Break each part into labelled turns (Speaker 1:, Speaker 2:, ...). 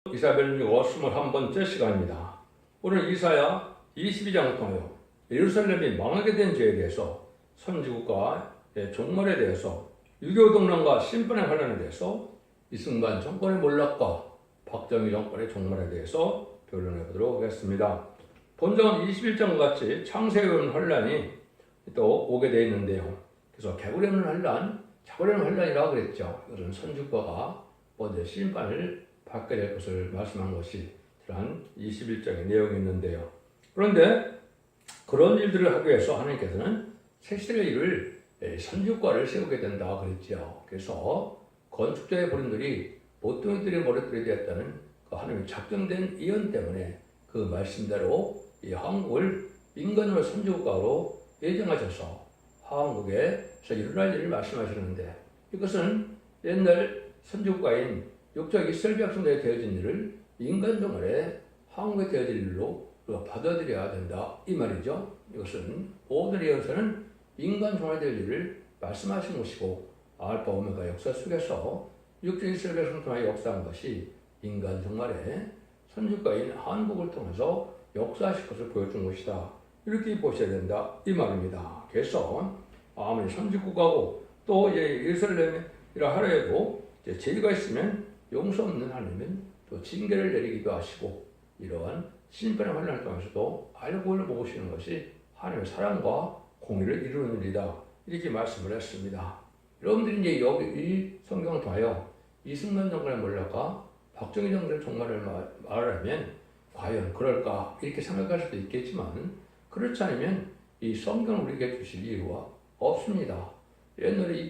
Speaker 1: 이사벨리고 21번째 시간입니다. 오늘 이사야 22장을 통하여 예루살렘이 망하게 된 죄에 대해서, 선지국가의 종말에 대해서, 유교 동란과 심판의 환란에 대해서, 이승만 정권의 몰락과 박정희 정권의 종말에 대해서 변론해 보도록 하겠습니다. 본章 21장과 같이 창세에 오는 환란이 또 오게 되어 있는데요. 그래서 개구리 없는 환란, 자고리 없는 환란이라고 그랬죠. 이것은 선지국가가 먼저 심판을 받게 될 것을 말씀한 것이 한 21장의 내용이 있는데요. 그런데 그런 일들을 하기 위해서 하나님께서는 새시대의 일을 선지국가를 세우게 된다 그랬죠. 그래서 건축자의 본인들이 보통 이들의 머릿돌이 되었다는 그 하나님의 작정된 예언 때문에 그 말씀대로 이 한국을 인간으로 선지국가로 예정하셔서 한국에서 일어날 일을 말씀하시는데, 이것은 옛날 선지국가인 육적 이스라엘 백성들에 되어진 일을 인간 동안에 한국에 되어질 일로 우리가 받아들여야 된다 이 말이죠. 이것은 모든 예언서는 인간 종말에 될 일을 말씀하신 것이고, 알파 오메가 역사 속에서 육적 이스라엘 백성을 통해 역사한 것이 인간 종말에 선지국가인 한국을 통해서 역사하실 것을 보여준 것이다, 이렇게 보셔야 된다 이 말입니다. 그래서 아무리 선지국가고 또 예루살렘이라 하더라도 죄가 있으면 용서 없는 하나님은 또 징계를 내리기도 하시고, 이러한 심판의 환란을 통해서도 알고를 모으시는 것이 하나님의 사랑과 공의를 이루는 일이다, 이렇게 말씀을 했습니다. 여러분들이 이제 여기 이 성경을 통하여 이승만 정권의 몰락과 박정희 정권의 종말을 말하면 과연 그럴까 이렇게 생각할 수도 있겠지만, 그렇지 않으면 이 성경을 우리에게 주실 이유가 없습니다. 옛날에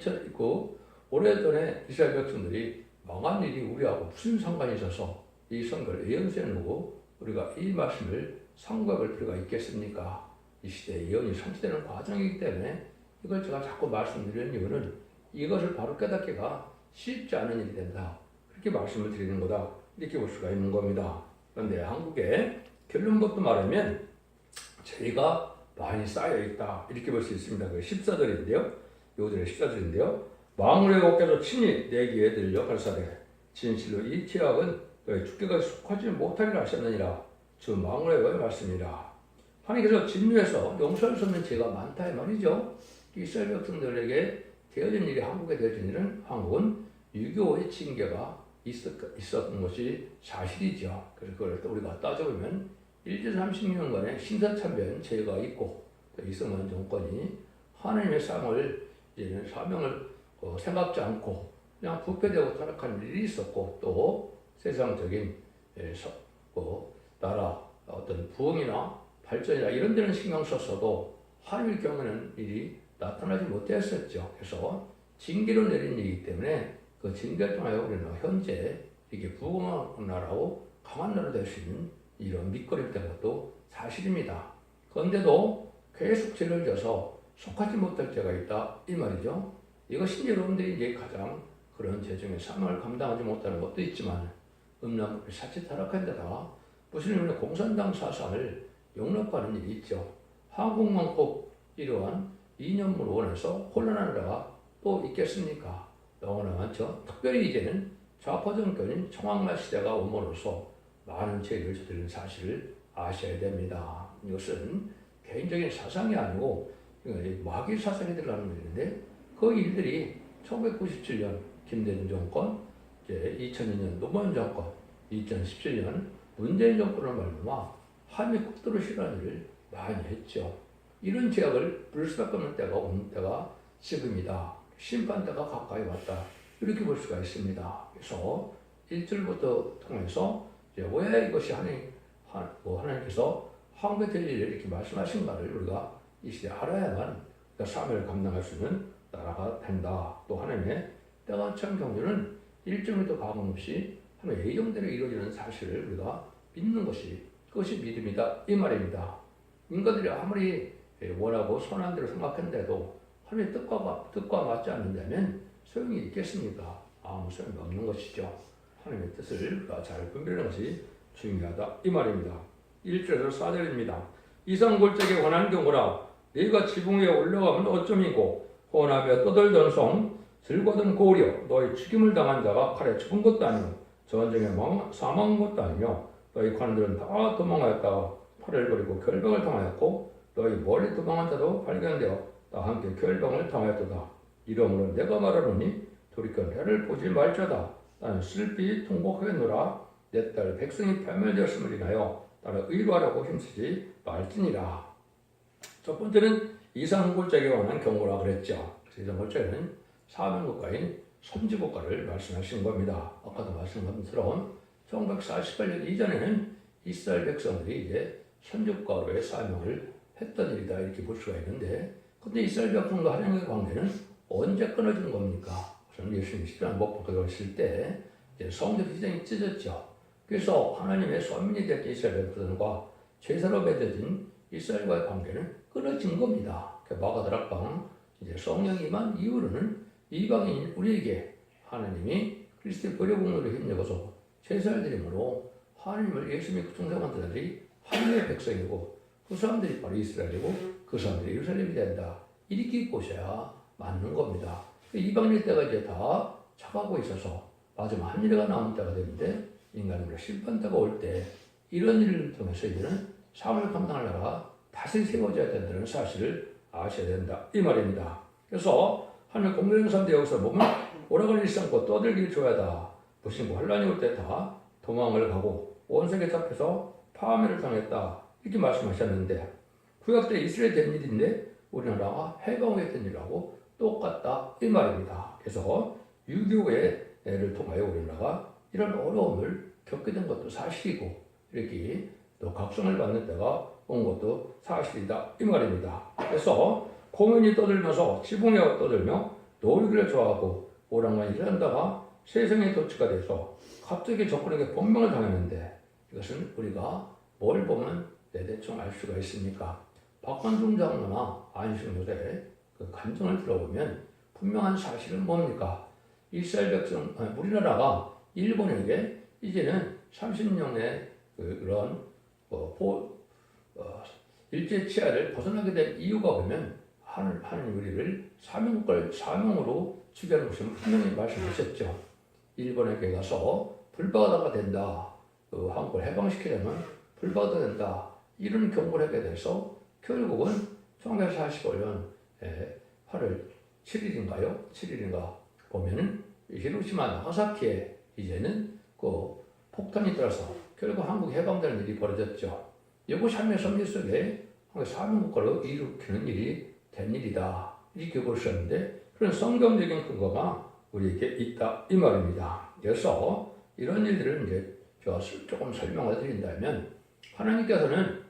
Speaker 1: 오래전에 이스라엘 백성들이 망한 일이 우리하고 무슨 상관이 있어서 이 성경을 예언서에 놓고 우리가 이 말씀을 상고할 필요가 있겠습니까? 이 시대에 예언이 성취되는 과정이기 때문에 이걸 제가 자꾸 말씀드리는 이유는 이것을 바로 깨닫기가 쉽지 않은 일이 된다, 그렇게 말씀을 드리는 거다, 이렇게 볼 수가 있는 겁니다. 그런데 한국에 결론부터 말하면 죄가 많이 쌓여있다, 이렇게 볼 수 있습니다. 그 14절인데요. 요들의 14절인데요. 망울의 어깨로 친히 내 귀에 들려 가르사대 진실로 이 죄악은 너희 주께가 속하지 못하리라 하셨느니라. 주 망울의 말씀이라. 하나님께서 진노해서 용서할 수 없는 죄가 많다 이 말이죠. 이스라엘 백성들에게 되어진 일이, 한국에 되어진 일은, 한국은 유교의 징계가 있었던 것이 사실이죠. 그래서 그걸 또 우리가 따져보면 1제 30년간의 신사참변 죄가 있고, 또 이승만 정권이 하나님의 사명을 생각지 않고 그냥 부패되고 타락한 일이 있었고, 또 세상적인 나라 어떤 부흥이나 발전이나 이런 데는 신경 썼어도 하나님의 경우에는 일이 나타나지 못했었죠. 그래서 징계로 내린 일이기 때문에 그 징계를 통하여 우리는 현재 이게 부흥한 나라고 강한 나라 될 수 있는 이런 밑거리 된 것도 사실입니다. 그런데도 계속 죄를 져서 속하지 못할 죄가 있다 이 말이죠. 이것이 여러분들이 이제 가장 그런 죄 중에 사명을 감당하지 못하는 것도 있지만, 음란법이 사치 타락한 데다가 무슬림의 공산당 사상을 용납하는 일이 있죠. 한국만 꼭 이러한 이념을 원해서 혼란하는 나라가 또 있겠습니까? 너무나 많죠. 특별히 이제는 좌파 정권인 청황말 시대가 오므로써 많은 죄를 저지른 사실을 아셔야 됩니다. 이것은 개인적인 사상이 아니고 마귀 사상이 들어가는 일인데, 그 일들이 1997년 김대중 정권, 이제 2002년 노무현 정권, 2017년 문재인 정권을 말미암아 한미 국도를 싫어하는 일을 많이 했죠. 이런 죄악을 부를 수밖에 없는 때가 온 때가 지금이다. 심판 때가 가까이 왔다, 이렇게 볼 수가 있습니다. 그래서 1절부터 통해서 이제 왜 이것이 하나님께서 한국에 될 일을 이렇게 말씀하신가를 우리가 이 시대에 알아야만 사명을 감당할 수 있는 나라가 된다. 또 하나님의 때가 참 경주는 1점에도 가감 없이 하나님의 예정대로 이루어지는 사실을 우리가 믿는 것이, 그것이 믿음이다 이 말입니다. 인간들이 아무리 원하고 선한 대로 생각했는데도 하나님의 뜻과 맞지 않는다면 소용이 있겠습니까? 아무 소용이 없는 것이죠. 하나님의 뜻을 우리가 잘 분별하는 것이 중요하다 이 말입니다. 1절에서 4절입니다. 이상골짜기에 관한 경우라 네가 지붕 위에 올라가면 어쩌미고 혼하며 떠들던 성 들거든 고우려 너희 죽임을 당한 자가 칼에 죽은 것도 아니고 전쟁에 사망한 것도 아니며 너희 관들은 다 도망하였다가 팔을 버리고 결병을 당하였고 너희 멀리 도망한 자도 발견되어 다 함께 결병을 당하였도다. 이러므로 내가 말하노니 돌이켜 내를 보지 말자다. 나는 슬피 통곡하겠노라. 내 딸 백성이 패멸되었음을 인하여 나를 의로하려고 힘쓰지 말지니라. 첫 번째는 이상골짜기에 관한 경고라 그랬죠. 이상골짜기는 사명국가인 선지국가를 말씀하시는 겁니다. 아까도 말씀한 것처럼 1948년 이전에는 이스라엘 백성들이 이제 선지국가로의 사명을 했던 일이다 이렇게 볼 수가 있는데, 근데 이스라엘 백성과 하나님의 관계는 언제 끊어진 겁니까? 우선 예수님이 십자가에 못 박혀 들어갔을 때 성전 희생이 찢어졌죠. 그래서 하나님의 선민이 됐던 이스라엘 백성과 제사로 맺어진 이스라엘과의 관계는 끊어진 겁니다. 마가다락방 이제 성령이 임한 이후로는 이방인 우리에게 하나님이 그리스도의 보혈공로를 힘입어서 제사를 드림으로 하나님을 예수 믿고 충성한 자들이 하나님의 백성이고 그 사람들이 바로 이스라엘이고 그 사람들이 예루살렘이 된다. 이렇게 보셔야 맞는 겁니다. 이방인의 때가 이제 다 차가고 있어서 마지막 한 일회가 남은 때가 되는데 인간으로 심판 때가 올 때 이런 일을 통해서 이제는 삶을 감당하려가 다시 세워져야 된다는 사실을 아셔야 된다 이 말입니다. 그래서 하나님 공경하는 사람들 여기서 보면 오라갈 일삼고 떠들기를 좋아하다. 무슨 환란이 올 때 다 도망을 가고 온 세계 잡혀서 파멸을 당했다 이렇게 말씀하셨는데, 구약 때 이스라엘 된 일인데 우리나라가 해방했던 일하고 똑같다 이 말입니다. 그래서 6.25의 애를 통하여 우리나라가 이런 어려움을 겪게 된 것도 사실이고 이렇게 또 각성을 받는 때가 온 것도 사실이다 이 말입니다. 그래서 공연히 떠들면서 지붕에 떠들며 놀기를 좋아하고 오랑만이 일한다가 세상의 도치가 돼서 갑자기 적군에게 본명을 당했는데, 이것은 우리가 뭘 보면 대충 알 수가 있습니까? 박관중 장로나 안식노의 그 간증을 들어보면 분명한 사실은 뭡니까? 이스라엘 백성, 우리나라가 일본에게 이제는 30년의 그런 일제 치하를 벗어나게 된 이유가 보면 하나님 우리를 사명국가를 사명으로 추구하는 것을 분명히 말씀하셨죠. 일본에게 가서 불바다가 된다. 한국을 해방시키려면 불바다가 된다. 이런 경고를 하게 돼서 결국은 1945년 8월 7일인가요? 7일인가 보면은 히로시마 나가사키에 이제는 그 폭탄이 들어서 결국 한국이 해방되는 일이 벌어졌죠. 이것이 하나님의 섭리 속에 사명국가로 일으키는 일이 된 일이다. 이렇게 볼 수 있는데, 그런 성경적인 근거가 우리에게 있다 이 말입니다. 그래서 이런 일들을 이제 제가 조금 설명을 드린다면, 하나님께서는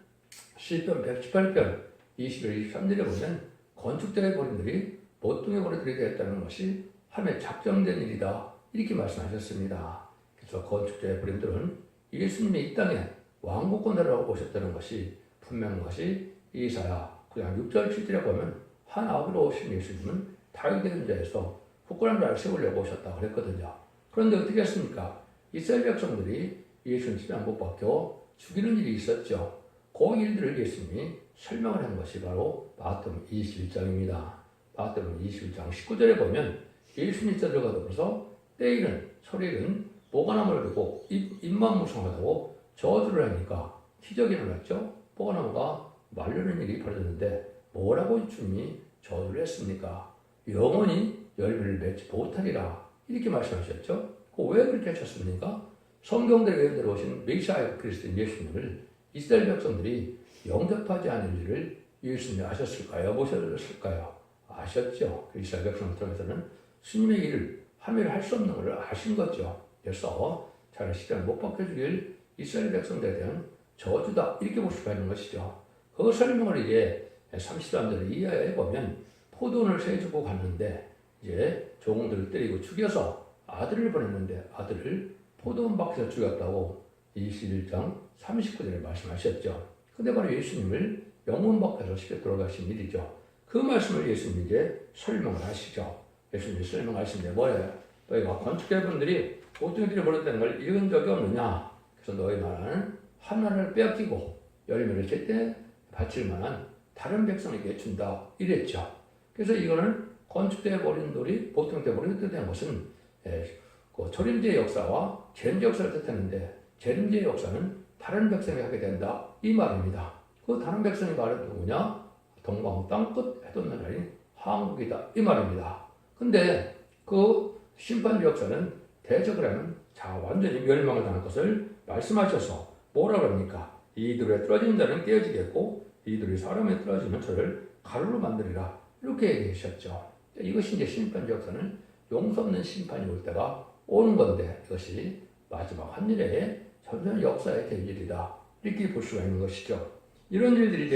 Speaker 1: 시편 118편 21, 23절에 보면 건축자의 본인들이 보통의 본인들이 되었다는 것이 하나님의 작정된 일이다 이렇게 말씀하셨습니다. 그래서 건축자의 본인들은 예수님이 이 땅에 왕국권자로 오셨다는 것이 분명한 것이 이사야 그냥 6절 7절에 보면 한 아버지로 오신 예수님은 다윗의 자에서 굳건한 나라를 세우려고 오셨다 그랬거든요. 그런데 어떻게 했습니까? 이스라엘 백성들이 예수님 십자가에 못 박혀 죽이는 일이 있었죠. 그 일들을 예수님이 설명을 한 것이 바로 마태복음 21장입니다. 마태복음 21장 19절에 보면 예수님이 들어가 더불어서 때이른 소리는 보관함을 두고 입만 무성하다고 저주를 하니까 기적이 일어났죠. 보관나무가 말르는 일이 벌어졌는데 뭐라고 주님이 저주를 했습니까? 영원히 열매를 맺지 못하리라 이렇게 말씀하셨죠. 왜 그렇게 하셨습니까? 성경대로 예언대로 오신 메시아 그리스도인 예수님을 이스라엘 백성들이 영접하지 않은 일을 예수님이 아셨을까요? 보셨을까요? 아셨죠. 이스라엘 백성을 통해서는 주님의 일을 함의를 할 수 없는 것을 아신 거죠. 그래서 자기 십자가에 못 박혀주길 이스라엘 백성들에 대한 저주다 이렇게 볼 수가 있는 것이죠. 그 설명을 이제 33절을 이하에 보면 포도원을 세주고 갔는데 이제 종들을 때리고 죽여서 아들을 보냈는데 아들을 포도원 밖에서 죽였다고 21장 39절에 말씀하셨죠. 근데 바로 예수님을 영문 밖에서 시켜 돌아가신 일이죠. 그 말씀을 예수님이 이제 설명을 하시죠. 예수님이 설명하시는데 뭐예요? 너희가 건축자분들이 보통 일이 벌었다는 걸 읽은 적이 없느냐? 그래서 너희 나라는 하나를 빼앗기고 열매를 제때 바칠 만한 다른 백성에게 준다 이랬죠. 그래서 이거는 건축자의 버린 돌이 보통 때 버린 뜻된 것은 그 그 초림제의 역사와 재림제 역사를 뜻했는데 재림제의 역사는 다른 백성이 하게 된다 이 말입니다. 그 다른 백성이 말은 누구냐? 동방 땅끝 해돋는 나라인 한국이다 이 말입니다. 근데 그 심판주 역사는 대적을 하면 자 완전히 멸망을 당할 것을 말씀하셔서 뭐라 그럽니까? 이들의 떨어진 자는 깨어지겠고 이들이 사람에 떨어지면 저를 가루로 만들리라 이렇게 얘기하셨죠. 이것이 이제 심판주 역사는 용서 없는 심판이 올 때가 오는 건데 이것이 마지막 한 일의 전선 역사의 대일이다 이렇게 볼 수가 있는 것이죠. 이런 일들이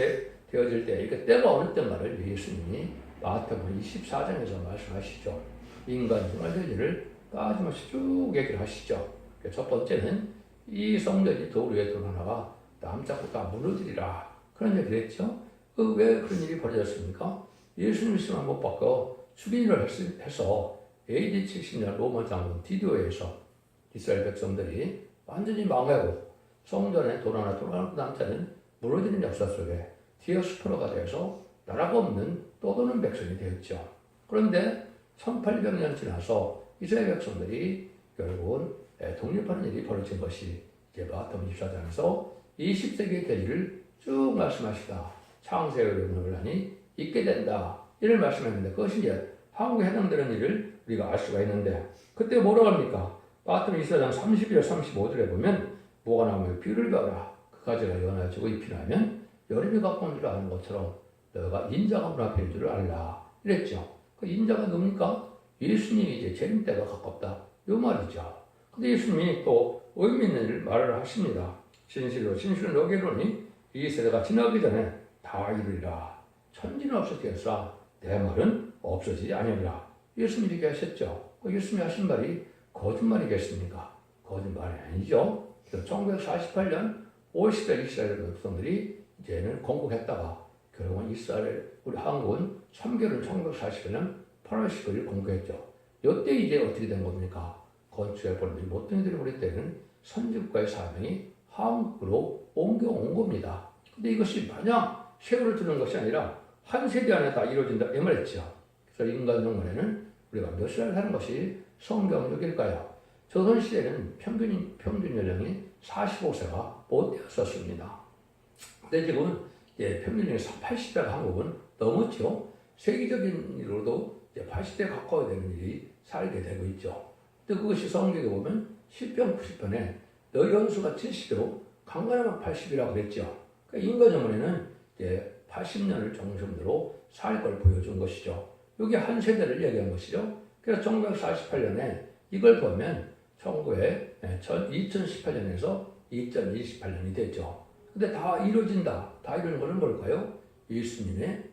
Speaker 1: 되어질 때 이게 때가 어느 때인가를 예수님이 마태복음 24장에서 말씀하시죠. 인간 생활의 일을 빠짐없이 쭉 얘기를 하시죠. 첫 번째는 이 성전이 돌 위에 돌 하나가 남자고 다 무너지리라 그런 얘기를 했죠. 왜 그런 일이 벌어졌습니까? 예수님 시만 못 바꿔 추빈을 해서 AD 70년 로마 장군 디디오에 의해서 이스라엘 백성들이 완전히 망하고 성전에 돌 하나 남자는 무너지는 역사 속에 디어스포라가 되어서 나라가 없는 떠도는 백성이 되었죠. 그런데 1800년 지나서 이스라엘 백성들이 결국은 독립하는 일이 벌어진 것이 이제 마태복음 24장에서 20세기의 대지를 쭉 말씀하시다. 창세의 논란이 있게 된다. 이를 말씀했는데 그것이 이제 한국에 해당되는 일을 우리가 알 수가 있는데 그때 뭐라고 합니까? 마태복음 24장 32절 35절에 보면 뭐가 나무에 비를 봐라. 그 가지가 연해지고 잎이 나면 여름이 가까운 줄 아는 것처럼 너가 인자가 문 앞에 있는 줄을 알라. 이랬죠. 그 인자가 누굽니까? 예수님이 이제 재림 때가 가깝다. 요 말이죠. 근데 예수님이 또 의미 있는 일을 말을 하십니다. 진실로 너게로니 이 세대가 지나기 전에 다 이루리라. 천지는 없어지겠으나 내 말은 없어지지 아니하리라. 예수님이 이렇게 하셨죠. 예수님이 하신 말이 거짓말이겠습니까? 거짓말이 아니죠. 그래서 1948년 50대 이스라엘 백성들이 이제는 건국했다가 결국은 우리 한국은 3개월은 1940년 8월 10일 건국했죠. 이때 이제 어떻게 된 겁니까? 건축에 벌어진 모든 이들이 우리 때는 선진국가의 사명이 한국으로 옮겨온 겁니다. 근데 이것이 마냥 세월을 두는 것이 아니라 한 세대 안에 다 이루어진다 이 말했죠. 그래서 인간 동안에는 우리가 몇 살 사는 것이 성경적일까요? 조선시대는 평균 연령이 45세가 못 되었었습니다. 근데 지금 평균 연령이 80세가 한국은 넘었죠. 세계적인 일로도 80대 가까워야 되는 일이 살게 되고 있죠. 근데 그것이 성경에 보면 10편 90편에 너희 연수가 70이로 강건하면 80이라고 그랬죠. 그러니까 인간 전문에는 80년을 정성으로 살 걸 보여준 것이죠. 여기 한 세대를 얘기한 것이죠. 그래서 1948년에 이걸 보면 2018년에서 2028년이 됐죠. 근데 다 이루어진다. 다 이루는 것은 뭘까요? 예수님의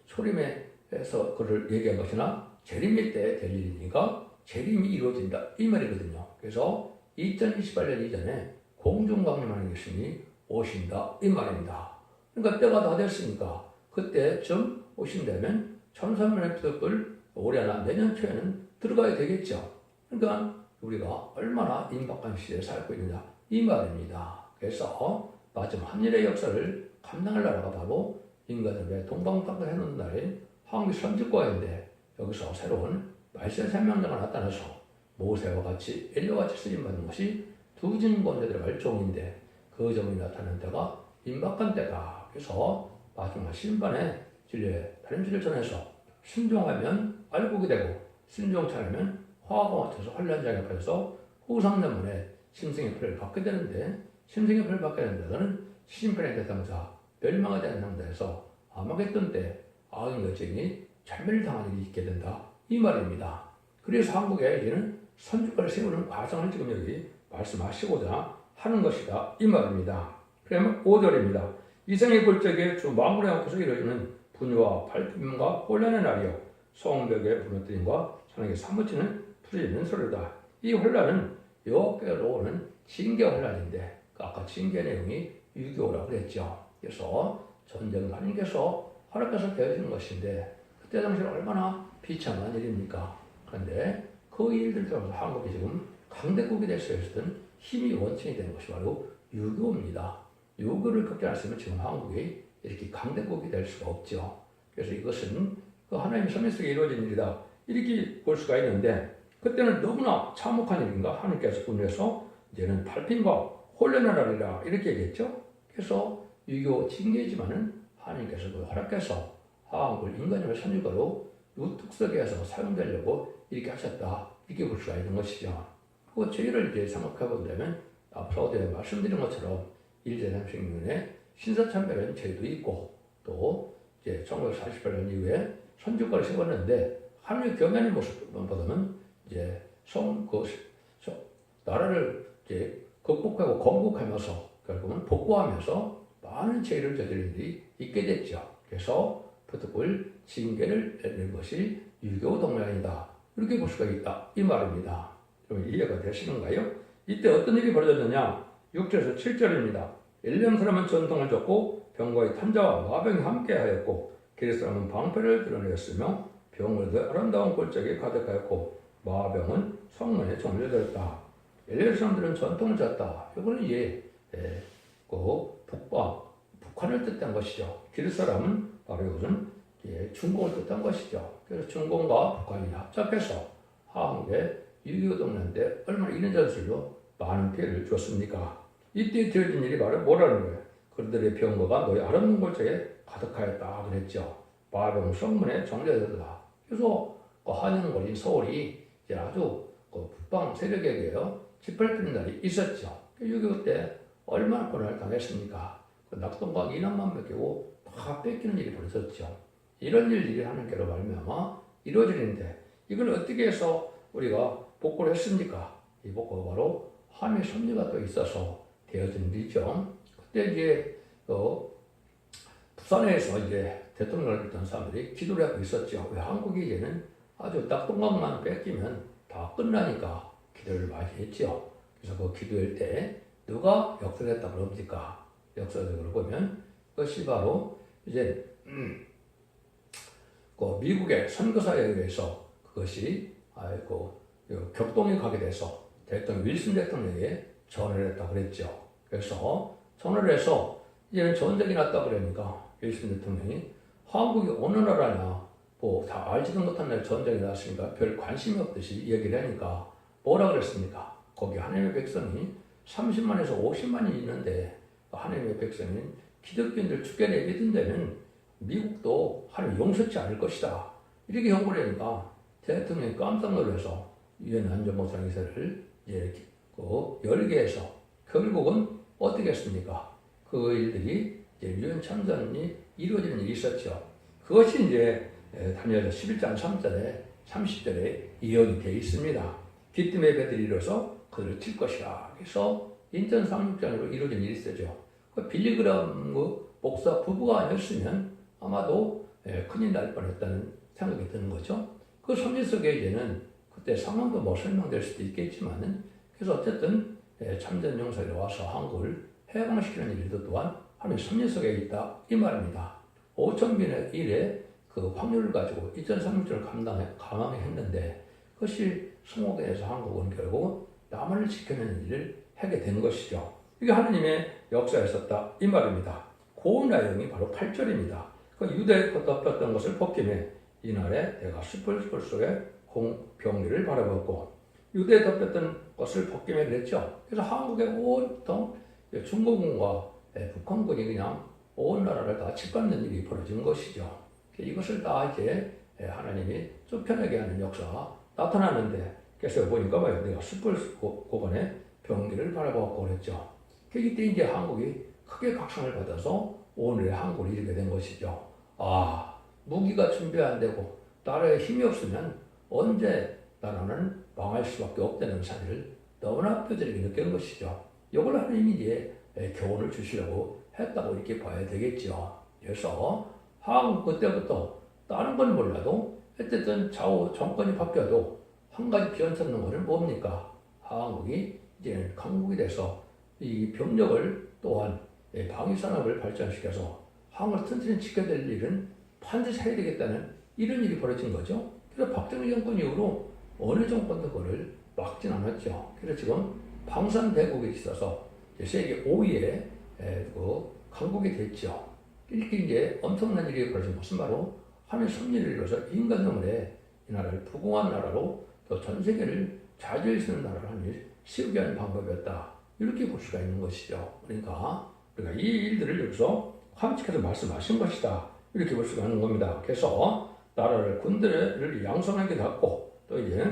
Speaker 1: 초림에서 그를 얘기한 것이나 재림일 때 될 일이니까 재림이 이루어진다. 이 말이거든요. 그래서 2028년 이전에 공중강림하는 예수님이 오신다. 이 말입니다. 그러니까 때가 다 됐으니까 그때쯤 오신다면 천사만의 뜻을 올해나 내년 초에는 들어가야 되겠죠. 그러니까 우리가 얼마나 임박한 시대에 살고 있느냐 이 말입니다. 그래서 마지막 한일의 역사를 감당할 나라가 바로 인간들의 동방 땅을 해놓은 나라인 한국 선지과인데 여기서 새로운 말세 생명자가 나타나서 모세와 같이 엘리야와 같이 쓰임받는 것이 두 진권자들의 말종인데 그 점이 나타나는 때가 임박한 때다. 그래서 마지막 심판의 진리에 다른 진리를 전해서 순종하면 알곡이 되고 순종치 않으면 화가 맞춰서 환란장에 앞에서 후상자문에 심승의 표를 받게 되는데 심승의 표를 받게 된다는 심판의 대상자 멸망에 대한 상대에서 아마겟돈 때 악인 여정이 절멸을 당하는 일이 있게 된다. 이 말입니다. 그래서 한국에 이제는 선주과를 세우는 과정을 지금 여기 말씀하시고자 하는 것이다. 이 말입니다. 그러면 5절입니다. 이생의 굴적에 주 마무리 앞에서 이루어지는 분유와 발품과 혼란의 날이요 성벽의 무너뜨림과 천하게 사무치는 부서지는 소리다. 이 혼란은 여호와께로 오는 징계 혼란인데 아까 징계 내용이 유교라고 그랬죠. 그래서 전쟁도 하나님께서 허락해서 되어지는 것인데 그때 당시에 얼마나 비참한 일입니까? 그런데 그 일들 때문에 한국이 지금 강대국이 될 수 있었던 힘이 원천이 되는 것이 바로 유교입니다. 유교를 극복했으면 지금 한국이 이렇게 강대국이 될 수가 없죠. 그래서 이것은 그 하나님의 섭리 속에 이루어진 일이다. 이렇게 볼 수가 있는데 그때는 너무나 참혹한 일인가 하나님께서 분해서 이제는 발핀과 혼란을 하리라 이렇게 얘기했죠. 그래서 유교 징계지만은 하나님께서 그 허락해서 한국을 인간의 선유가로 우뚝서기에서 사용되려고 이렇게 하셨다. 이렇게 볼 수가 있는 것이죠. 그 저희를 이제 생각해 본다면 앞서도 말씀드린 것처럼 일제상식년에 신사참배라는 제도 있고 또 이제 1948년 이후에 선주과를 세웠는데 하나님의 경연의 모습보다는 이제 나라를 이제 극복하고 건국하면서 결국은 복구하면서 많은 죄를 저지른 일이 있게 됐죠. 그래서 부득불 징계를 내는 것이 유교 동양이다. 이렇게 볼 수가 있다. 이 말입니다. 좀 이해가 되시는가요? 이때 어떤 일이 벌어졌느냐? 6절에서 7절입니다. 엘리암 사람은 전통을 졌고 병과의 탄자와 마병이 함께하였고 기리 사람은 방패를 드러내었으며 병으로도 아름다운 골짜기에 가득하였고 마병은 성문에 정렬되었다. 엘리암 사람들은 전통을 졌다. 이거는 북한을 뜻한 것이죠. 기리 사람은 바로 이것은 중공을 뜻한 것이죠. 그래서 중공과 북한이 합작해서 한국의 유교 동란때 얼마나 이런 전술로 많은 피해를 줬습니까? 이때 되어진 일이 바로 뭐라는 거예요? 그들의 병거가 너희 아름다운 골짜기에 가득하였다 그랬죠. 마병 성문에 정렬되었다. 그래서 한영거리 서울이 이제 아주 북방 세력에게요 짓밟히는 날이 있었죠. 유교 때 얼마나 고난을 당했습니까? 낙동강 2남만 맡기고 다 뺏기는 일이 벌어졌죠. 이런 일들이 하나님께로 말미암아 이루어지는데 이걸 어떻게 해서 우리가 복구를 했습니까? 이 복구가 바로 하나님의 섭리가 또 있어서 되어진 일이죠. 그때 이제 부산에서 이제 대통령을 했던 사람들이 기도를 하고 있었죠. 왜 한국이 이제는 아주 낙동강만 뺏기면 다 끝나니까 기도를 많이 했죠. 그래서 그 기도할 때 누가 역사를 했다고 그럽니까? 역사적으로 보면 그것이 바로 이제 그 미국의 선거사에 의해서 그것이 격동이 가게 돼서 대통령 윌슨 대통령에게 전화를 했다고 그랬죠. 그래서 전화를 해서 이제는 전쟁이 났다 그러니까 윌슨 대통령이 한국이 어느 나라냐 뭐 다 알지도 못한 전쟁이 났으니까 별 관심이 없듯이 얘기를 하니까 뭐라 그랬습니까? 거기 하나님의 백성이 30만에서 50만이 있는데 하나님의 백성인 기독교인들 죽게 내비둔 데는 미국도 하나님 용서치 않을 것이다. 이렇게 경고를 하니까 대통령이 깜짝 놀라서 유엔 안전보장이사를 열게 해서 결국은 어떻게 했습니까? 그 일들이 유엔 참전이 이루어지는 일이 있었죠. 그것이 이제 다니엘 11장 3절에 30절에 예언이 되어 있습니다. 기뜸의 배들이 일어서 그들을 칠 것이라. 그래서 인천 상륙전으로 이루어진 일이 있었죠. 그 빌리그람 목사 부부가 아니었으면 아마도 큰일 날 뻔했다는 생각이 드는 거죠. 그 섭리 속에 이제는 그때 상황도 뭐 설명될 수도 있겠지만은 그래서 어쨌든 참전 용사들이 와서 한국을 해방시키는 일도 또한 하나님의 섭리 속에 있다 이 말입니다. 5,000분의 1의 그 확률을 가지고 인천 상륙전을 감행했는데 그것이 성공에 대해서 한국은 결국 남한을 지켜내는 일을 하게 된 것이죠. 이게 하나님의 역사에 있었다 이 말입니다. 그 내용이 바로 8절입니다. 그 유대에 덮였던 것을 벗김에 이날에 내가 숯불 속에 병리를 바라봤고 유대에 덮였던 것을 벗김에 그랬죠. 그래서 한국의 온통 중국군과 북한군이 그냥 온 나라를 다 짓밟는 일이 벌어진 것이죠. 이것을 다 이제 하나님이 좁혀내게 하는 역사가 나타나는데 그래서 보니까 봐요. 내가 숯불 고관에 병리를 바라봤고 그랬죠. 이때 이제 한국이 크게 각성을 받아서 오늘의 한국을 이루게 된 것이죠. 무기가 준비 안 되고 나라에 힘이 없으면 언제 나라는 망할 수밖에 없다는 사실을 너무나 뼈저리게 느낀 것이죠. 이걸 하나님이 이제 교훈을 주시려고 했다고 이렇게 봐야 되겠죠. 그래서 한국 그때부터 다른 건 몰라도 어쨌든 좌우 정권이 바뀌어도 한 가지 변찮는 것은 뭡니까? 한국이 이제 강국이 돼서 이 병력을 또한 방위산업을 발전시켜서 한국을 튼튼히 지켜야 될 일은 반드시 해야 되겠다는 이런 일이 벌어진 거죠. 그래서 박정희 정권 이후로 어느 정권도 그걸 막진 않았죠. 그래서 지금 방산대국에 있어서 세계 5위의 강국이 됐죠. 이렇게 이제 엄청난 일이 벌어진 것은 바로 하나님의 섭리를 이루어서 인간 눈물에 이 나라를 부흥한 나라로 또 전 세계를 좌지할 수 있는 나라를 하는 쉬우게 하는 방법이었다. 이렇게 볼 수가 있는 것이죠. 그러니까 우리가 이 일들을 여기서 함축해서 말씀하신 것이다. 이렇게 볼 수가 있는 겁니다. 그래서 나라를 군대를 양성하게 갖고 또 이제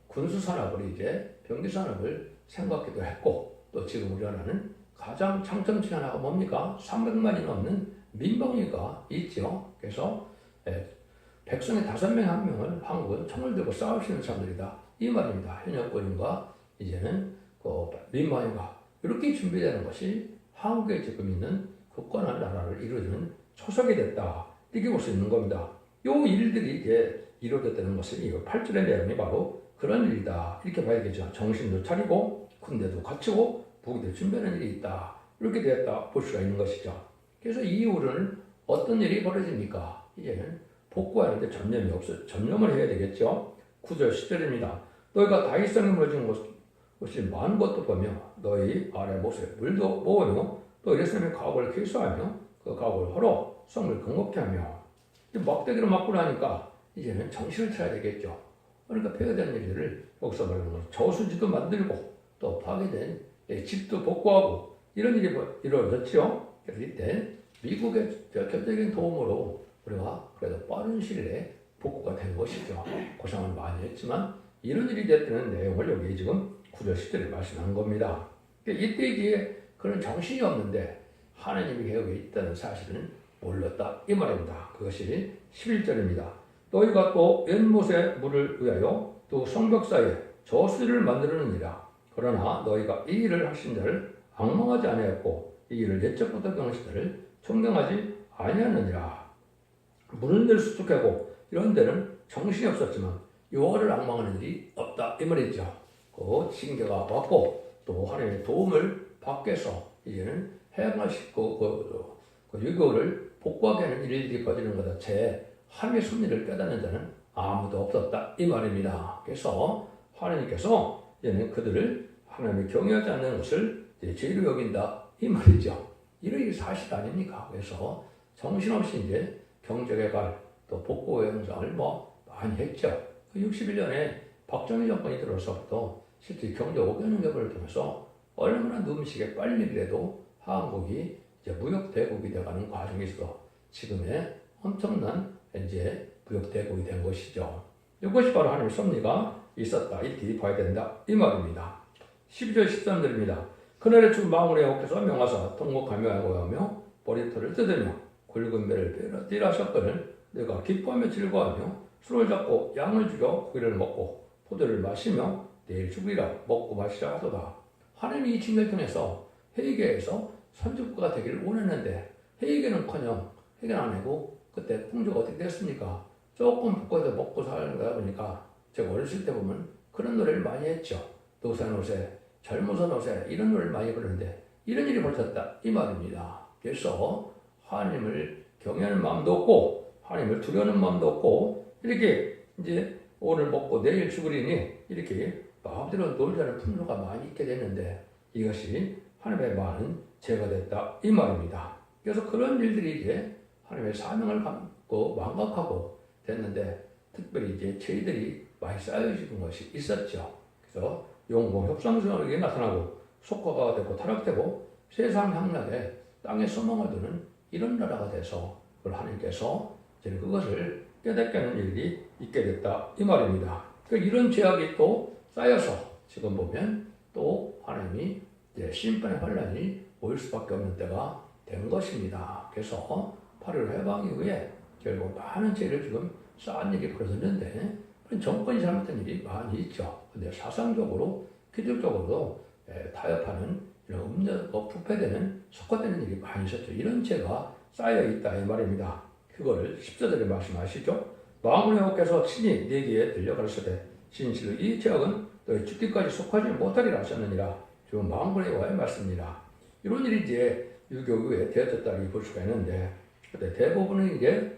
Speaker 1: 군수 산업을 이제 병기 산업을 생각하기도 했고 또 지금 우리나라는 가장 장점 중에 하나가 뭡니까? 300만이 넘는 민방위가 있죠. 그래서 백성의 5명 한 명을 한국은 총을 들고 싸울 수 있는 사람들이다. 이 말입니다. 현역군인과 이제는 민방위가 이렇게 준비되는 것이 한국에 지금 있는 굳건한 나라를 이루어주는 초석이 됐다. 이렇게 볼 수 있는 겁니다. 요 일들이 이제 이루어졌다는 것은 이 8절의 내용이 바로 그런 일이다. 이렇게 봐야겠죠. 정신도 차리고 군대도 갖추고 무기도 준비하는 일이 있다. 이렇게 되었다 볼 수가 있는 것이죠. 그래서 이 이후로는 어떤 일이 벌어집니까? 이제는 복구하는데 전념을 해야 되겠죠. 9절 10절입니다. 너희가 다윗성에 무너진 곳이 많은 것도 보며 너희 아래 못에 물도 모으며 또 예루살렘의 가옥을 계수하며 그 가옥을 헐어 성을 건국케 하며 막대기로 막고 나니까 이제는 정신을 차려야 되겠죠. 그러니까 폐허된 일들을 여기서 말하는 것은 저수지도 만들고 또 파괴된 집도 복구하고 이런 일이 이루어졌죠. 그래서 이때 미국의 적극적인 도움으로 우리가 그래도 빠른 시일 내에 복구가 된 것이죠. 고생을 많이 했지만 이런 일이 됐다는 내용을 여기 지금 9절 10절에 말씀한 겁니다. 이때 이제 그런 정신이 없는데 하나님이 계획에 있다는 사실은 몰랐다 이 말입니다. 그것이 11절입니다. 너희가 또 연못의 물을 위하여 또 성벽 사이에 저수지를 만들었느니라. 그러나 너희가 이 일을 하신 자를 악망하지 아니하였고 이 일을 옛적부터 경하신 자를 존경하지 아니하느니라. 무는 데를 수축하고 이런 데는 정신이 없었지만 여호와를 악망하는 일이 없다 이 말이죠. 그 징계가 왔고 또 하나님의 도움을 받게서 이제는 행하시고 그 유교를 복구하게 하는 일들이 벌어지는 것 자체 하나님의 섭리를 깨닫는 자는 아무도 없었다 이 말입니다. 그래서 하나님께서 이제는 그들을 하나님을 경외하지 않는 것을 죄로 여긴다 이 말이죠. 이런 사실 아닙니까? 그래서 정신없이 이제 경제개발 또 복구 현장을 많이 했죠. 61년에 박정희 정권이 들어서부터 실제 경제 5개년 개발을 통해서 얼마나 눈시게 빨리라도 한국이 이제 무역 대국이 되어가는 과정에서 지금의 엄청난 이제 무역 대국이 된 것이죠. 이것이 바로 하나님의 섭리가 있었다 이렇게 봐야 된다 이 말입니다. 12절 13절입니다. 그날에 주 망군의 여호와께서 명하사 통곡하며 애고하며 머리털을 뜯으며 굵은 배를 띠라셨거늘 내가 기뻐하며 즐거워하며 술을 잡고 양을 죽여 고기를 먹고 포도를 마시며 내일 죽으리라 먹고 마시라 하도다. 하나님이 이 징계를 통해서 회개에서 선지국가가 되기를 원했는데 회개는커녕 회개는 안 하고 그때 풍조가 어떻게 됐습니까? 조금 복고해서 먹고 사는 거다 보니까 제가 어렸을 때 보면 그런 노래를 많이 했죠. 노산 옷에 젊어선 옷에 이런 노래를 많이 부르는데 이런 일이 벌어졌다 이 말입니다. 그래서 하나님을 경외하는 마음도 없고 하나님을 두려워하는 마음도 없고 이렇게 이제 오늘 먹고 내일 죽으리니 이렇게 마음대로 놀자는 풍조가 많이 있게 됐는데 이것이 하나님의 많은 죄가 됐다 이 말입니다. 그래서 그런 일들이 이제 하나님의 사명을 갖고 망각하고 됐는데 특별히 이제 죄들이 많이 쌓여지는 것이 있었죠. 그래서 용공 협상성에게 나타나고 속화가 되고 타락되고 세상 향락에 땅에 소망을 두는 이런 나라가 돼서 그걸 하나님께서 이제 그것을 깨닫게 하는 일이 있게 됐다 이 말입니다. 그러니까 이런 죄악이 또 쌓여서 지금 보면 또 하나님이 이제 심판의 환란이 올 수밖에 없는 때가 된 것입니다. 그래서 8.15 해방 이후에 결국 많은 죄를 지금 쌓은 일이 벌어졌는데 정권이 잘못된 일이 많이 있죠. 근데 사상적으로 기술적으로도 타협하는 이런 음녀가 부패되는 속화되는 일이 많이 있었죠. 이런 죄가 쌓여있다 이 말입니다. 그거를 14절에 말씀하시죠. 망군의 여호와께서 친히 네게 들려 가르치되 진실로 이 죄악은 너희 죽기까지 속하지 못하리라 하셨느니라. 지금 망군의 여호와의 말씀입니다. 이런 일이 이제 유교 후에 되어졌다고 볼 수가 있는데 근데 대부분은 이제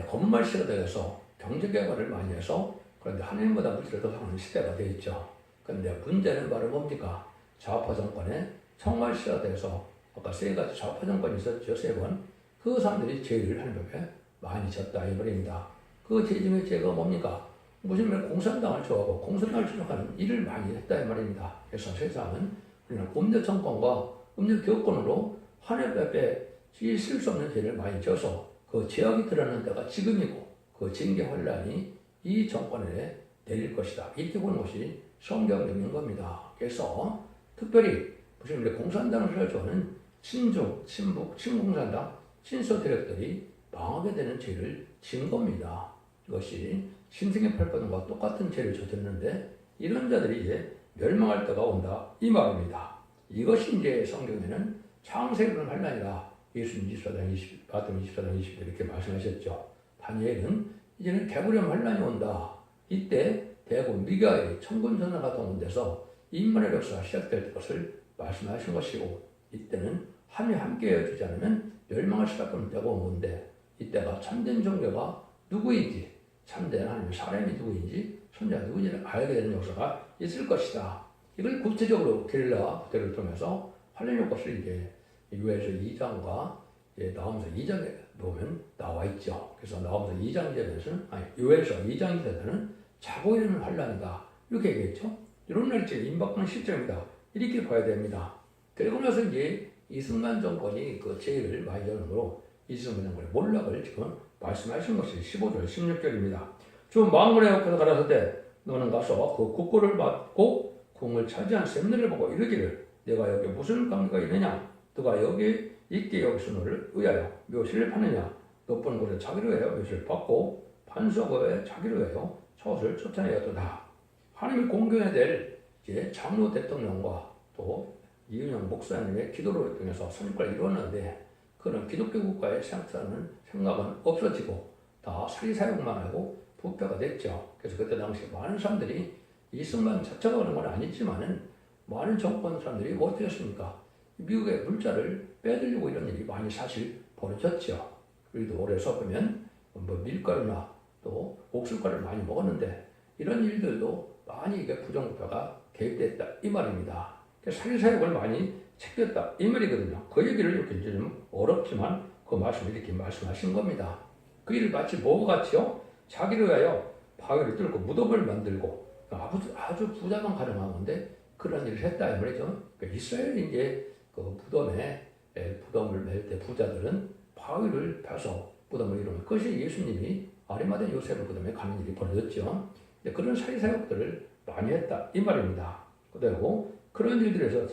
Speaker 1: 건물시가 되어서 경제개발을 많이 해서 그런데 하나님보다 물질을 더 사는 시대가 되어 있죠. 그런데 문제는 바로 뭡니까? 좌파 정권의 청말시가 돼서 아까 세 가지 좌파 정권이 있었죠. 세 번. 그 사람들이 죄를 하나님 앞에 많이 졌다 이 말입니다. 그 죄 중에 죄가 뭡니까? 무슨 공산당을 좋아하고 공산당을 추종하는 일을 많이 했다 이 말입니다. 그래서 세상은 우리는 음료 정권과 음료 교권으로 하늘볕에 있을 수 없는 죄를 많이 져서 그 죄악이 드러나는 데가 지금이고 그 징계 환란이 이 정권에 내릴 것이다. 이렇게 보는 것이 성경적인 겁니다. 그래서 특별히 무슨 공산당을 좋아하는 친중, 친북, 친공산당, 친소세력들이 망하게 되는 죄를 진 겁니다. 이것이 신생의 8번과 똑같은 죄를 저질렀는데 이런 자들이 이제 멸망할 때가 온다 이 말입니다. 이것이 이제 성경에는 창세기를 환란이라 예수님 24장 20, 마태복음 24장 20 이렇게 말씀하셨죠. 다니엘은 이제는 개구령 환란이 온다. 이때 대군 미가엘이 천군천사가 동원돼서 인간의 역사가 시작될 것을 말씀하신 것이고 이때는 함이 함께 해주지 않으면 멸망할 수밖에 없는 때가 온 건데 이때가 참된 종교가 누구인지 참된 하나님의 사람이 누구인지 손자가 누구인지를 알게 되는 역사가 있을 것이다. 이걸 구체적으로 게릴라 부대를 통해서 활용할 것을 이제 유에서 2장과 나오면서 2장에 보면 나와 있죠. 그래서 나오면서 2장 제에서는 유에서 2장 제에서는 자고 일어나는 환란이다 이렇게 얘기했죠. 이런 날짜 임박하는 시점이다 이렇게 봐야 됩니다. 그리고 나서 이제 이승만 정권이 그 죄를 많이 저는으로 이승만 정권의 몰락을 지금 말씀하신 것이 15절 16절입니다. 주 망군의 옆에서 가라사 때 너는 가서 그 국고를 받고 궁을 차지한 샘내를 보고 이르기를 내가 여기 무슨 관계가 있느냐 너가 여기 있게 여기서 너를 의하여 묘실을 파느냐 높은 곳에 자기를 위하여 묘실을 받고 판소거에 자기를 위하여 처옷을 쫓아내었도다. 하나님이 공경해야 될 이제 장로 대통령과 또 이은영 목사님의 기도를 통해서 선거를 이루었는데 그런 기독교 국가의 생각은 없어지고 다 사리사욕만 하고 부패가 됐죠. 그래서 그때 당시 많은 사람들이 이승만 자체가 그런 건 아니지만은 많은 정권 사람들이 어떻게 했습니까? 미국의 물자를 빼들리고 이런 일이 많이 사실 벌어졌죠. 우리도 올해서 보면 뭐 밀가루나 또 옥수가를 많이 먹었는데 이런 일들도 많이 이게 부정부패가 개입됐다 이 말입니다. 사리사욕을 많이 챙겼다 이 말이거든요. 그 얘기를 이렇게 좀 어렵지만 그 말씀을 이렇게 말씀하신 겁니다. 그 일을 마치 뭐가 같이요? 자기를 위하여 바위를 뚫고 무덤을 만들고 아주 부자만 가능한 건데 그런 일을 했다 이 말이죠. 그러니까 이스라엘이 이제 그 무덤을 맬 때 부자들은 바위를 파서 무덤을 이루는 그것이 예수님이 아리마대 요셉의 무덤에 가는 일이 벌어졌죠. 그런 사리사욕들을 많이 했다 이 말입니다. 그리고 그런 일들에서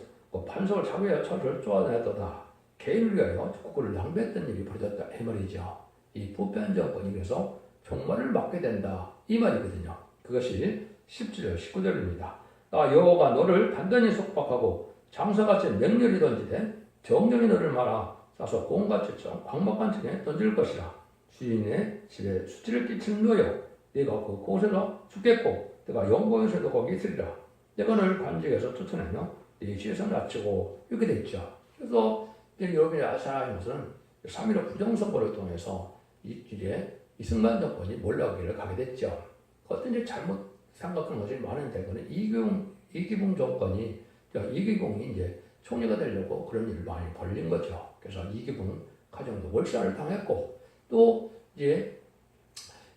Speaker 1: 판석을 자기의 처를 쪼아내었다. 개인을 위하여 국고를 낭비했던 일이 벌어졌다 이 말이죠. 이 부패한 정권이 그래서 종말을 맞게 된다 이 말이거든요. 그것이 17절 19절입니다. 여호와가 너를 단단히 속박하고 장사같이 맹렬히 던지되 정령이 너를 말아 싸서 공같이 광박한 층에 던질 것이라. 주인의 집에 수치를 끼치는 너여 네가 그 곳에서 죽겠고 내가 영광에서도 거기 있으리라. 내가 너를 관직에서 쫓아내며 네 시에서 낮추고 이렇게 돼 있죠. 그래서 여러분이 아시는 것은 3.15 부정선거를 통해서 이제 이승만 정권이 몰락기를 가게 됐죠. 어떤 이제 잘못 생각하는 것이 많은데 그는 이기붕 정권이 이기붕이 이제 총리가 되려고 그런 일을 많이 벌린 거죠. 그래서 이기붕 가정도 몰살을 당했고 또 이제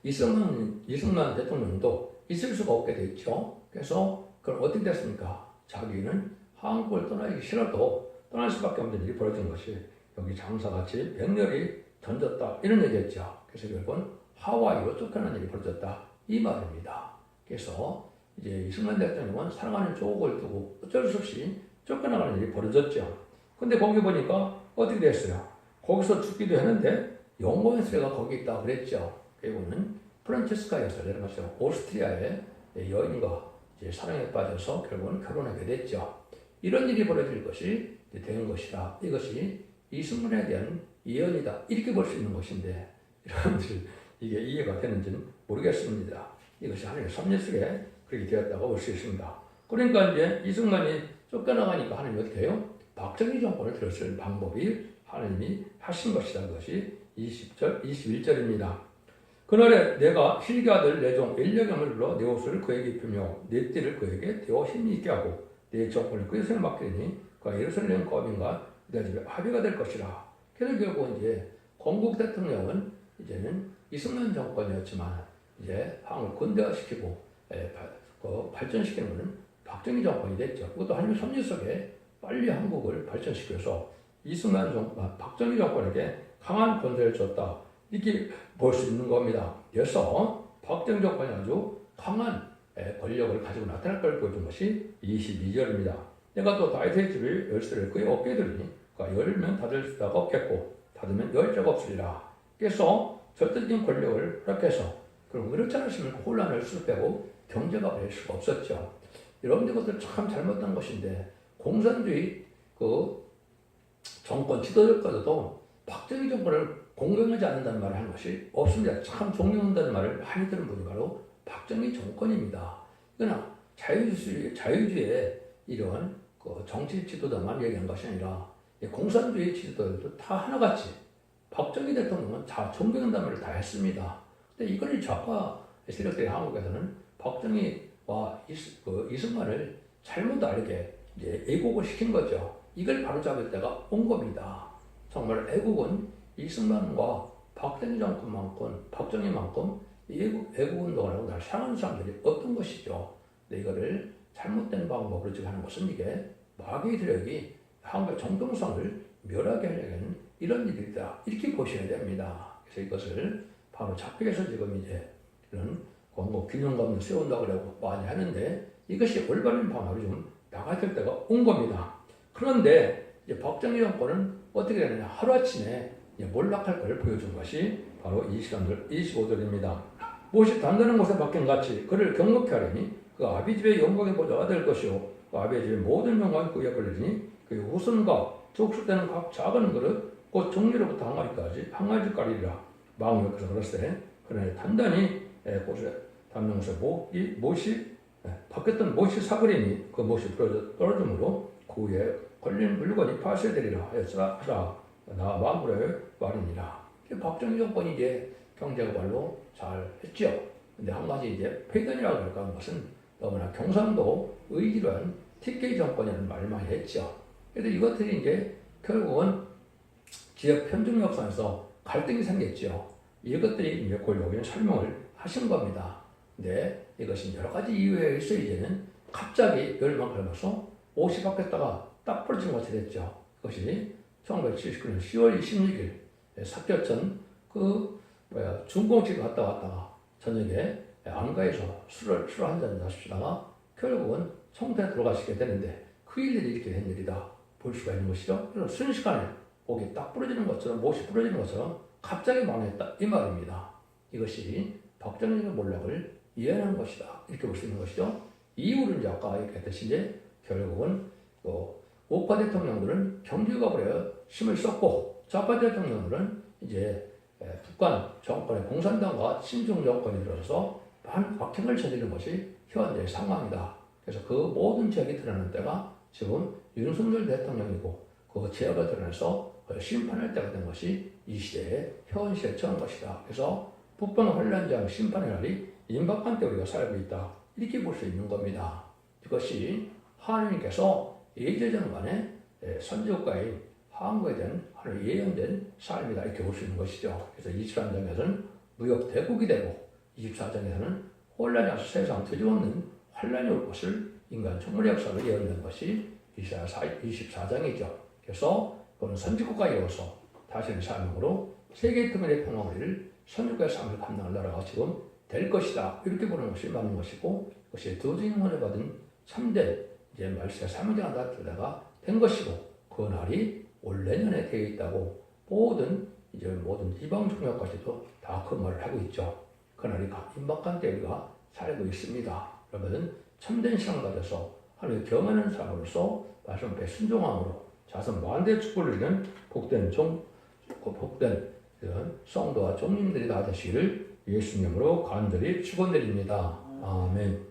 Speaker 1: 이승만 대통령도 있을 수가 없게 됐죠. 그래서 그럼 어떻게 됐습니까? 자기는 한국을 떠나기 싫어도 떠날 수밖에 없는 일이 벌어진 것이 여기 장사같이 맹렬히 던졌다 이런 얘기했죠. 그래서 결국은 하와이로 쫓겨난 일이 벌어졌다 이 말입니다. 그래서 이제 이승만 대통령은 사랑하는 조국을 두고 어쩔 수 없이 쫓겨나가는 일이 벌어졌죠. 근데 거기 보니까 어떻게 됐어요? 거기서 죽기도 했는데 영광의 수레가 거기 있다 그랬죠. 그리고는 프란체스카에서 내려가서 오스트리아의 여인과 이제 사랑에 빠져서 결국은 결혼하게 됐죠. 이런 일이 벌어질 것이 된 것이다. 이것이 이승만에 대한 예언이다. 이렇게 볼 수 있는 것인데 여러분들 이게 이해가 되는지는 모르겠습니다. 이것이 하나님의 섭리 속에 그렇게 되었다고 볼 수 있습니다. 그러니까 이제 이승만이 쫓겨나가니까 하나님이 어떻게 해요? 박정희 정권을 들었을 방법이 하나님이 하신 것이다. 그것이 20절, 21절입니다. 그날에 내가 실기 아들 내 종 엘리야김을 불러 내 옷을 그에게 입히며 내 띠를 그에게 대어 힘이 있게 하고 내 정권을 그의 손에 맡기니 그가 예루살렘 거민과 내 집에 합의가 될 것이라. 그래서 결국 이제 건국 대통령은 이제는 이승만 정권이었지만 이제 한국을 근대화시키고 발전시키는 것은 박정희 정권이 됐죠. 그것도 한일 삼리 속에 빨리 한국을 발전시켜서 이승만 박정희 정권에게 강한 권세를 줬다. 이렇게 볼 수 있는 겁니다. 그래서 박정희 정권이 아주 강한 권력을 가지고 나타날 걸 보여준 것이 22절입니다. 내가 또 다윗의 집을 열쇠를 그의 어깨에 두리니 그가 열면 닫을 수가 없겠고 닫으면 열 자가 없으리라. 그래서 절대적인 권력을 허락해서 그럼 그렇지 않았으면 혼란을 수습하고 경제가 될 수가 없었죠. 여러분들 것들 참 잘못된 것인데 공산주의 그 정권 지도자들까지도 박정희 정권을 공경하지 않는다는 말을 하는 것이 없습니다. 참 존경한다는 말을 많이 들은 분이 바로 박정희 정권입니다. 그러나 자유주의의 이런 그 정치 지도자만 얘기한 것이 아니라 공산주의 지도자들도 다 하나같이 박정희 대통령은 다 존경한다는 말을 다 했습니다. 근데 이걸 좌파 세력들이 한국에서는 박정희와 이승만을 잘못 알게 이제 애국을 시킨 거죠. 이걸 바로잡을 때가 온 겁니다. 정말 애국은 이승만과 박정희 정권만큼 애국운동을 하고 날 사랑하는 사람들이 어떤 것이죠. 근데 이거를 잘못된 방법으로 지금 하는 것은 이게 마귀의 세력이 한국의 정통성을 멸하게 하려는 이런 일이다. 이렇게 보셔야 됩니다. 그래서 이것을 바로 잡혀서 지금 이제 이런 광고 균형감을 세운다고 그러고 많이 하는데 이것이 올바른 방법이 좀 나가야 될 때가 온 겁니다. 그런데 이제 박정희 정권은 어떻게 되느냐. 하루아침에 몰락할 것을 보여준 것이 바로 25절입니다. 무엇이 단단한 곳에 박힌 같이 그를 경목케 하리니 그 아비 집의 영광의 보좌가 될 것이요 그 아비의 집의 모든 영광이 그에 걸리니 그 후손과 족속되는 각 작은 그릇 곧 종류로부터 항아리까지 가리리라. 마음을 그래서 그랬을 그러나 단단히 곳에 닿는 곳에 못이 바뀌었던 못이 사그리니 그 못이 떨어짐으로 그 위에 걸린 물건이 파쇄되리라 하였으라 나 마음으로의 말이니라. 박정희 정권이 이제 경제가 말로 잘 했죠. 근데 한 가지 이제 폐단이라고 할까 하는 것은 너무나 경상도 의지로 한 TK 정권이라는 말을 많이 했죠. 그래서 이것들이 이제 결국은 지역 편중역선에서 갈등이 생겼죠. 이것들이 이제 그 여기는 설명을 하신 겁니다. 근데 이것이 여러 가지 이유에 의해서 이제는 갑자기 열만 걸면서 옷이 바뀌었다가 딱 부러진 것이 됐죠. 그것이 1979년 10월 26일 사격전 중공집 갔다 왔다가 저녁에 안가에서 술을 한잔 마시다가 결국은 청태에 들어가시게 되는데 그 일이 이렇게 된 일이다 볼 수가 있는 것이죠. 그래서 순식간에 목이 딱 부러지는 것처럼 못이 부러지는 것처럼 갑자기 망했다 이 말입니다. 이것이 박정희의 몰락을 이해하는 것이다 이렇게 볼 수 있는 것이죠. 이유는 이제 아까 얘기했듯이 이제 결국은 우파 대통령들은 경제가불에 힘을 썼고 좌파 대통령들은 이제 북한 정권의 공산당과 친중 정권이 들어서 박해를 저지르는 것이 현재의 상황이다. 그래서 그 모든 지역이 드러나는 때가 지금 윤석열 대통령이고 그 지역을 드러내서 심판할 때가 된 것이 이 시대의 현실에 처한 것이다. 그래서 북방 환란장 심판의 날이 임박한 때 우리가 살고 있다. 이렇게 볼 수 있는 겁니다. 이것이 하나님께서 예제전간에 선지국가인 한국에 대한 하나님 예언된 삶이다. 이렇게 볼 수 있는 것이죠. 그래서 23장에서는 무역 대국이 되고 24장에서는 혼란이 와서 세상 뒤집어엎는 환란이 올 것을 인간 천문의 역사로 예언된 것이 이사야 24장이죠. 그래서 그는 선지국가이로서 자신의 삶으로 세계의 터널의 평화를 선지국가의 삶을 감당할 나라가 지금 될 것이다. 이렇게 보는 것이 맞는 것이고 그것이 두주인원을 받은 참된 이제 말세의 사명자가 나타나가 된 것이고 그 날이 올 내년에 되어 있다고 모든 이방 종교까지도 다 그 말을 하고 있죠. 그 날이 임박한 때 우리가 살고 있습니다. 여러분 참된 신앙을 가져서 하나님을 경험하는 사람으로서 말씀 앞에 순종함으로 자선 만대 축복을 누리는 복된 성도와 종님들이 다 되시기를 예수님으로 간절히 축원드립니다. 아멘.